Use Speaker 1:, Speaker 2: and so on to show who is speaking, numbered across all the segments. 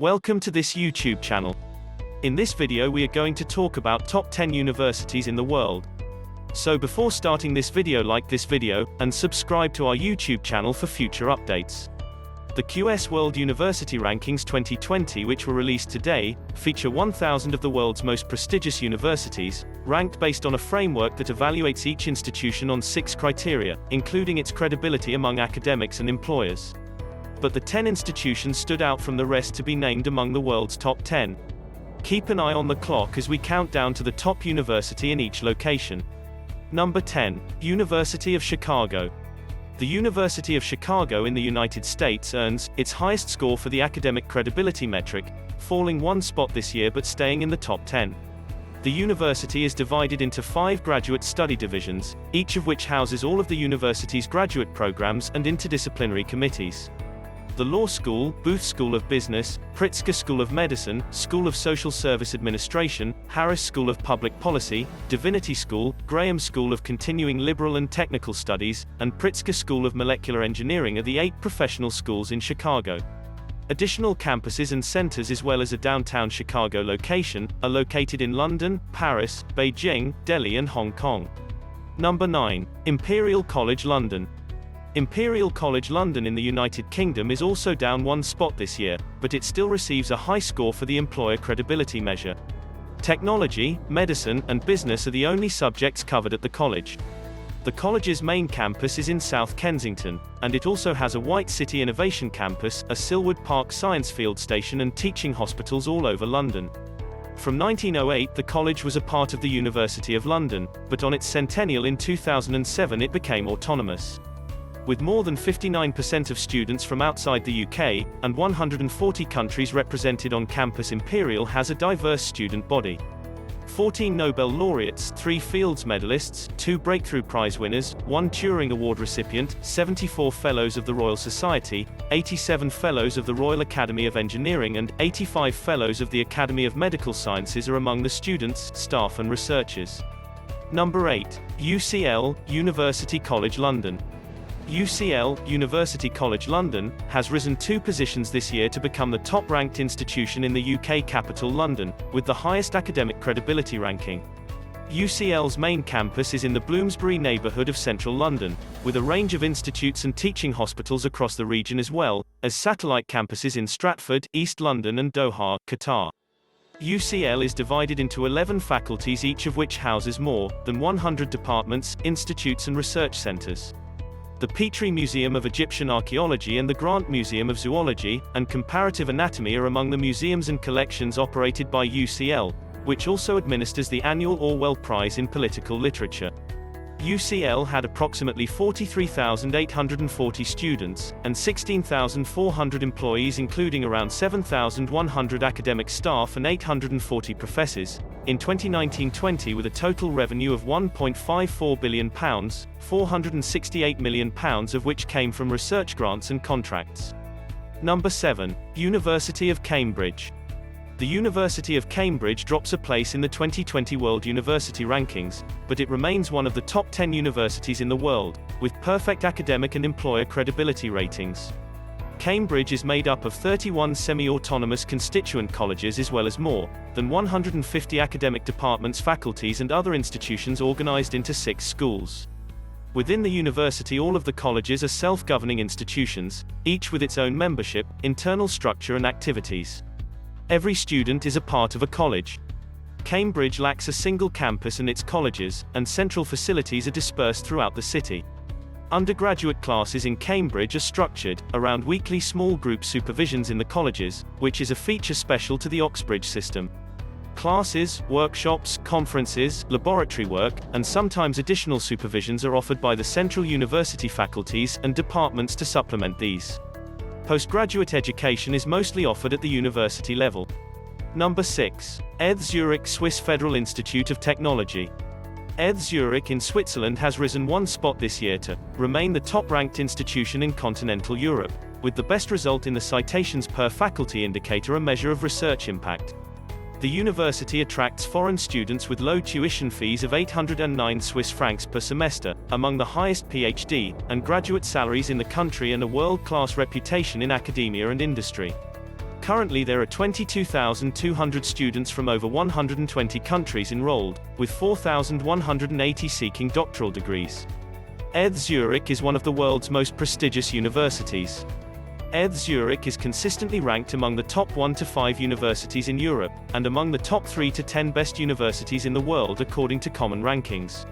Speaker 1: Welcome to this YouTube channel. In this video we are going to talk about top 10 universities in the world. So before starting this video, like this video, and subscribe to our YouTube channel for future updates. The QS World University Rankings 2020, which were released today, feature 1,000 of the world's most prestigious universities, ranked based on a framework that evaluates each institution on 6 criteria, including its credibility among academics and employers. But the 10 institutions stood out from the rest to be named among the world's top 10. Keep an eye on the clock as we count down to the top university in each location. Number 10. University of Chicago. The University of Chicago in the United States earns its highest score for the academic credibility metric, falling 1 spot this year but staying in the top 10. The university is divided into 5 graduate study divisions, each of which houses all of the university's graduate programs and interdisciplinary committees. The Law School, Booth School of Business, Pritzker School of Medicine, School of Social Service Administration, Harris School of Public Policy, Divinity School, Graham School of Continuing Liberal and Technical Studies, and Pritzker School of Molecular Engineering are the 8 professional schools in Chicago. Additional campuses and centers, as well as a downtown Chicago location, are located in London, Paris, Beijing, Delhi and Hong Kong. Number 9. Imperial College London. Imperial College London in the United Kingdom is also down 1 spot this year, but it still receives a high score for the employer credibility measure. Technology, medicine, and business are the only subjects covered at the college. The college's main campus is in South Kensington, and it also has a White City Innovation Campus, a Silwood Park Science Field Station and teaching hospitals all over London. From 1908 the college was a part of the University of London, but on its centennial in 2007 it became autonomous. With more than 59% of students from outside the UK, and 140 countries represented on campus, Imperial has a diverse student body. 14 Nobel laureates, 3 Fields medalists, 2 Breakthrough Prize winners, 1 Turing Award recipient, 74 Fellows of the Royal Society, 87 Fellows of the Royal Academy of Engineering and 85 Fellows of the Academy of Medical Sciences are among the students, staff and researchers. Number 8. UCL, University College London. UCL, University College London, has risen 2 positions this year to become the top-ranked institution in the UK capital London, with the highest academic credibility ranking. UCL's main campus is in the Bloomsbury neighbourhood of central London, with a range of institutes and teaching hospitals across the region, as well as satellite campuses in Stratford, East London and Doha, Qatar. UCL is divided into 11 faculties, each of which houses more than 100 departments, institutes and research centres. The Petrie Museum of Egyptian Archaeology and the Grant Museum of Zoology and Comparative Anatomy are among the museums and collections operated by UCL, which also administers the annual Orwell Prize in Political Literature. UCL had approximately 43,840 students, and 16,400 employees, including around 7,100 academic staff and 840 professors, in 2019-20, with a total revenue of £1.54 billion, £468 million of which came from research grants and contracts. Number 7. University of Cambridge. The University of Cambridge drops a place in the 2020 World University Rankings, but it remains one of the top 10 universities in the world, with perfect academic and employer credibility ratings. Cambridge is made up of 31 semi-autonomous constituent colleges, as well as more than 150 academic departments, faculties and other institutions organized into 6 schools. Within the university, all of the colleges are self-governing institutions, each with its own membership, internal structure and activities. Every student is a part of a college. Cambridge lacks a single campus, and its colleges and central facilities are dispersed throughout the city. Undergraduate classes in Cambridge are structured around weekly small group supervisions in the colleges, which is a feature special to the Oxbridge system. Classes, workshops, conferences, laboratory work, and sometimes additional supervisions are offered by the central university faculties and departments to supplement these. Postgraduate education is mostly offered at the university level. Number 6. ETH Zurich, Swiss Federal Institute of Technology. ETH Zurich in Switzerland has risen 1 spot this year to remain the top-ranked institution in continental Europe, with the best result in the citations per faculty indicator, a measure of research impact. The university attracts foreign students with low tuition fees of 809 Swiss francs per semester, among the highest PhD and graduate salaries in the country, and a world-class reputation in academia and industry. Currently there are 22,200 students from over 120 countries enrolled, with 4,180 seeking doctoral degrees. ETH Zurich is one of the world's most prestigious universities. ETH Zurich is consistently ranked among the top 1 to 5 universities in Europe, and among the top 3 to 10 best universities in the world according to common rankings.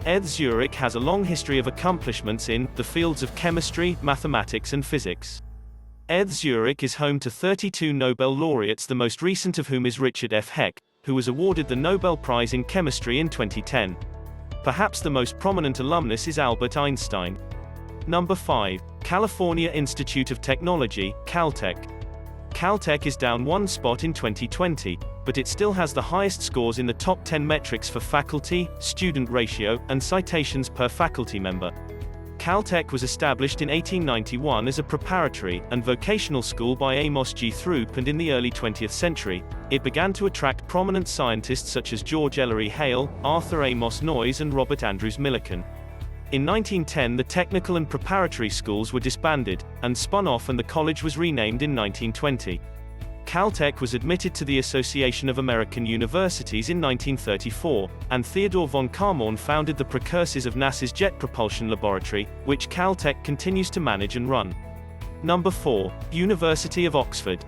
Speaker 1: ETH Zurich has a long history of accomplishments in the fields of chemistry, mathematics and physics. ETH Zurich is home to 32 Nobel laureates, the most recent of whom is Richard F. Heck, who was awarded the Nobel Prize in Chemistry in 2010. Perhaps the most prominent alumnus is Albert Einstein. Number 5. California Institute of Technology, Caltech. Caltech is down one spot in 2020, but it still has the highest scores in the top 10 metrics for faculty, student ratio, and citations per faculty member. Caltech was established in 1891 as a preparatory and vocational school by Amos G. Throop, and in the early 20th century, it began to attract prominent scientists such as George Ellery Hale, Arthur Amos Noyes and Robert Andrews Millikan. In 1910 the technical and preparatory schools were disbanded, and spun off, and the college was renamed in 1920. Caltech was admitted to the Association of American Universities in 1934, and Theodore von Kármán founded the precursors of NASA's Jet Propulsion Laboratory, which Caltech continues to manage and run. Number 4. University of Oxford.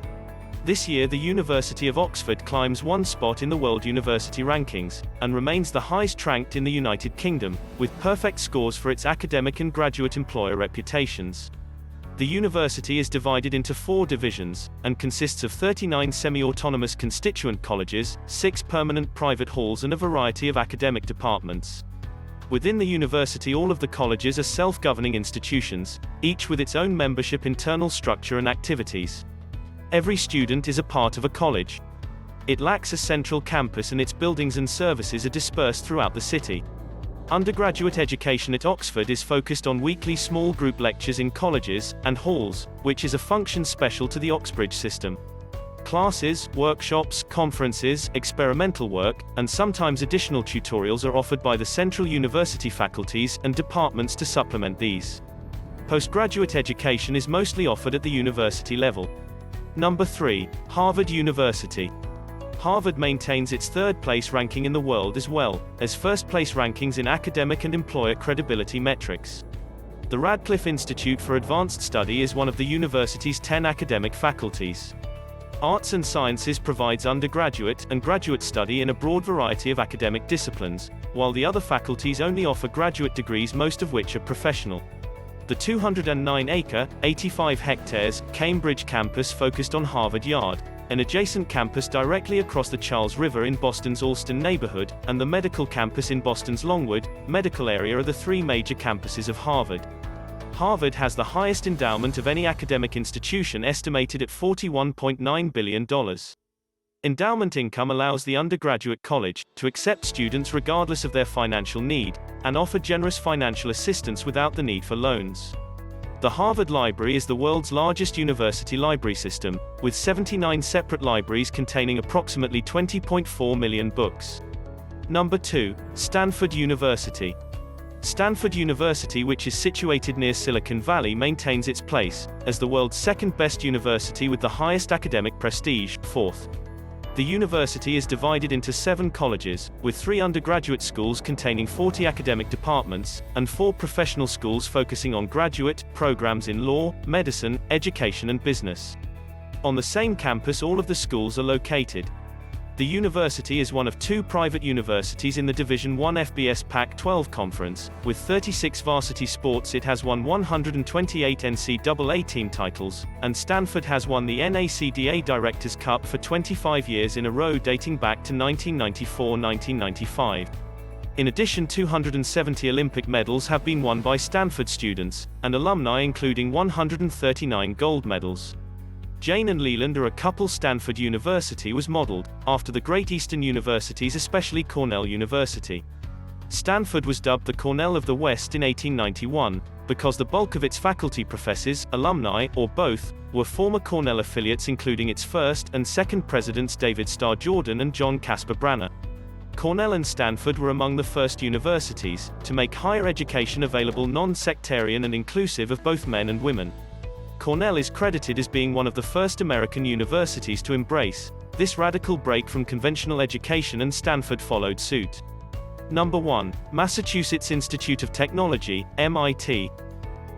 Speaker 1: This year the University of Oxford climbs one spot in the World University Rankings, and remains the highest ranked in the United Kingdom, with perfect scores for its academic and graduate employer reputations. The university is divided into 4 divisions, and consists of 39 semi-autonomous constituent colleges, 6 permanent private halls and a variety of academic departments. Within the university all of the colleges are self-governing institutions, each with its own membership internal structure and activities. Every student is a part of a college. It lacks a central campus and its buildings and services are dispersed throughout the city. Undergraduate education at Oxford is focused on weekly small group lectures in colleges and halls, which is a function special to the Oxbridge system. Classes, workshops, conferences, experimental work, and sometimes additional tutorials are offered by the central university faculties and departments to supplement these. Postgraduate education is mostly offered at the university level. Number 3. Harvard University. Harvard maintains its third-place ranking in the world as well as first-place rankings in academic and employer credibility metrics. The Radcliffe Institute for Advanced Study is one of the university's 10 academic faculties. Arts and Sciences provides undergraduate and graduate study in a broad variety of academic disciplines, while the other faculties only offer graduate degrees, most of which are professional. The 209-acre, 85 hectares, Cambridge campus focused on Harvard Yard, an adjacent campus directly across the Charles River in Boston's Allston neighborhood, and the medical campus in Boston's Longwood medical area are the 3 major campuses of Harvard. Harvard has the highest endowment of any academic institution, estimated at $41.9 billion. Endowment income allows the undergraduate college to accept students regardless of their financial need, and offer generous financial assistance without the need for loans. The Harvard Library is the world's largest university library system, with 79 separate libraries containing approximately 20.4 million books. Number 2. Stanford University. Stanford University, which is situated near Silicon Valley, maintains its place as the world's second-best university with the highest academic prestige, 4th. The university is divided into 7 colleges, with 3 undergraduate schools containing 40 academic departments, and 4 professional schools focusing on graduate programs in law, medicine, education and business. On the same campus all of the schools are located. The university is one of 2 private universities in the Division I FBS Pac-12 Conference. With 36 varsity sports it has won 128 NCAA team titles, and Stanford has won the NACDA Directors' Cup for 25 years in a row dating back to 1994-1995. In addition, 270 Olympic medals have been won by Stanford students and alumni, including 139 gold medals. Jane and Leland are a couple. Stanford University was modeled after the Great Eastern Universities, especially Cornell University. Stanford was dubbed the Cornell of the West in 1891, because the bulk of its faculty, professors, alumni, or both, were former Cornell affiliates, including its first and second presidents David Starr Jordan and John Casper Branner. Cornell and Stanford were among the first universities to make higher education available non-sectarian and inclusive of both men and women. Cornell is credited as being one of the first American universities to embrace this radical break from conventional education, and Stanford followed suit. Number 1. Massachusetts Institute of Technology, MIT.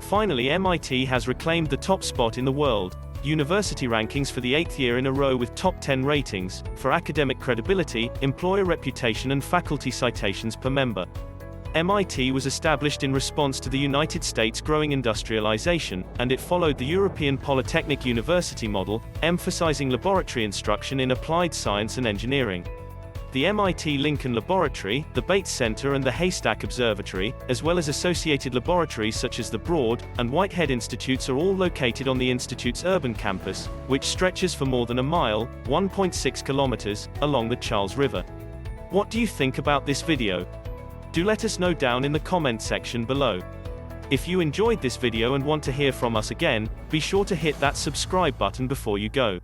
Speaker 1: Finally, MIT has reclaimed the top spot in the world university rankings for the 8th year in a row with top 10 ratings for academic credibility, employer reputation, and faculty citations per member. MIT was established in response to the United States' growing industrialization, and it followed the European Polytechnic University model, emphasizing laboratory instruction in applied science and engineering. The MIT Lincoln Laboratory, the Bates Center, and the Haystack Observatory, as well as associated laboratories such as the Broad and Whitehead Institutes, are all located on the institute's urban campus, which stretches for more than a mile, 1.6 kilometers, along the Charles River. What do you think about this video? Do let us know down in the comment section below. If you enjoyed this video and want to hear from us again, be sure to hit that subscribe button before you go.